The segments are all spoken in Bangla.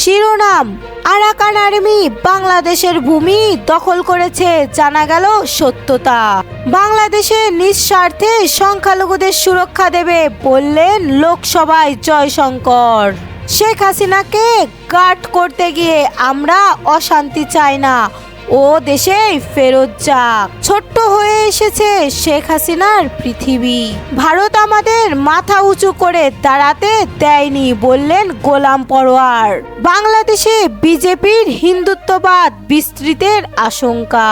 শিরোনাম: আরাকান আর্মি বাংলাদেশের ভূমি দখল করেছে, জানা গেল সত্যতা। বাংলাদেশের নিঃস্বার্থে সংখ্যালঘুদের সুরক্ষা দেবে বললেন লোকসভায় জয়শঙ্কর। শেখ হাসিনাকে গার্ড করতে গিয়ে আমরা অশান্তি চাই না, ও দেশেই ফেরত যাক। ছোট্ট হয়ে এসেছে শেখ হাসিনার পৃথিবী। ভারত আমাদের মাথা উঁচু করে দাঁড়াতে দেয়নি বললেন গোলাম পরোয়ার। বাংলাদেশে বিজেপির হিন্দুত্ববাদ বিস্তৃতের আশঙ্কা।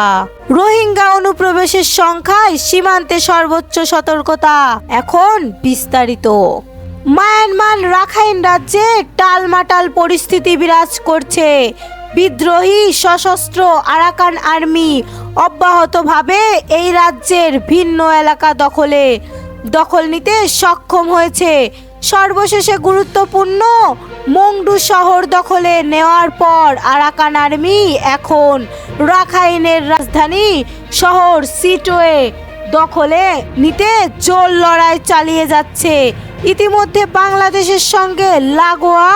রোহিঙ্গা অনুপ্রবেশের সংখ্যায় সীমান্তে সর্বোচ্চ সতর্কতা, এখন বিস্তারিত। মায়ানমার রাখাইন রাজ্যে টালমাটাল পরিস্থিতি বিরাজ করছে। বিদ্রোহী সশস্ত্র আরাকান আর্মি অব্যাহতভাবে এই রাজ্যের ভিন্ন এলাকা দখল নিতে সক্ষম হয়েছে। সর্বশেষে গুরুত্বপূর্ণ মংডু শহর দখলে নেওয়ার পর আরাকান আর্মি এখন রাখাইনের রাজধানী শহর সিটোয়ে দখলে নিতে জোর লড়াই চালিয়ে যাচ্ছে। ইতিমধ্যে বাংলাদেশের সঙ্গে লাগোয়া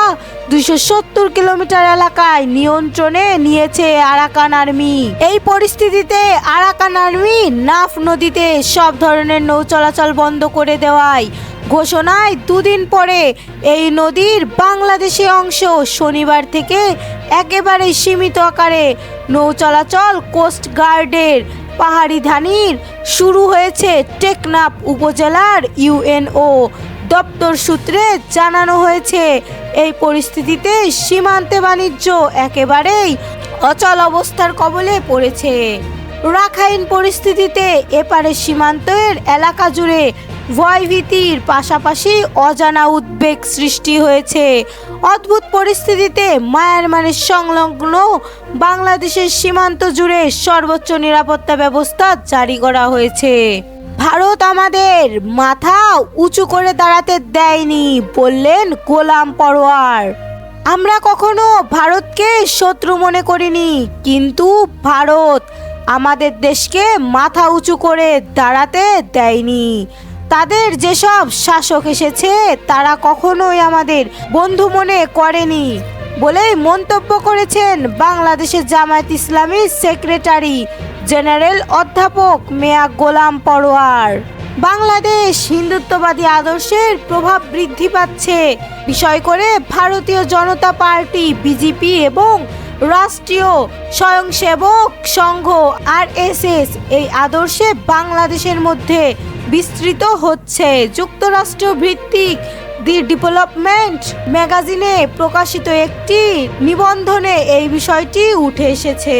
270 কিলোমিটার এলাকায় নিয়ন্ত্রণে নিয়েছে আরাকান আর্মি। এই পরিস্থিতিতে আরাকান আর্মি নাফ নদীতে সব ধরনের নৌ চলাচল বন্ধ করে দেওয়ায় ঘোষণায় দুদিন পরে এই নদীর বাংলাদেশি অংশ শনিবার থেকে একেবারে সীমিত আকারে নৌ চলাচল কোস্ট গার্ডের পাহাড়ি ধানির শুরু হয়েছে। টেকনাফ উপজেলার ইউএনও দপ্তর সূত্রে জানানো হয়েছে, এই পরিস্থিতিতে সীমান্তে বাণিজ্য একেবারেই অচল অবস্থার কবলে পড়েছে। রাখাইন পরিস্থিতিতে এপারে সীমান্তের এলাকা জুড়ে ভয়ভীতির পাশাপাশি অজানা উদ্বেগ সৃষ্টি হয়েছে। অদ্ভুত পরিস্থিতিতে মায়ানমারের সংলগ্ন বাংলাদেশের সীমান্ত জুড়ে সর্বোচ্চ নিরাপত্তা ব্যবস্থা জারি করা হয়েছে। ভারত আমাদের মাথা উঁচু করে দাঁড়াতে দেয়নি বললেন গোলাম পরোয়ার। আমরা কখনো ভারতকে শত্রু মনে করিনি, কিন্তু ভারত আমাদের দেশকে মাথা উঁচু করে দাঁড়াতে দেয়নি। তাদের যেসব শাসক এসেছে তারা কখনোই আমাদের বন্ধু মনে করেনি বলেই মন্তব্য করেছেন বাংলাদেশের জামায়াত ইসলামীর সেক্রেটারি জেনারেল অধ্যাপক মিয়া গোলাম পরোয়ার। বাংলাদেশ হিন্দুত্ববাদী আদর্শের প্রভাব বৃদ্ধি পাচ্ছে বিষয় করে ভারতীয় জনতা পার্টি বিজেপি এবং রাষ্ট্রীয় স্বয়ংসেবক সংঘ আরএসএস এই আদর্শে বাংলাদেশের মধ্যে বিস্তৃত হচ্ছে। যুক্তরাষ্ট্র ভিত্তিক দি ডেভেলপমেন্ট ম্যাগাজিনে প্রকাশিত একটি নিবন্ধনে এই বিষয়টি উঠে এসেছে।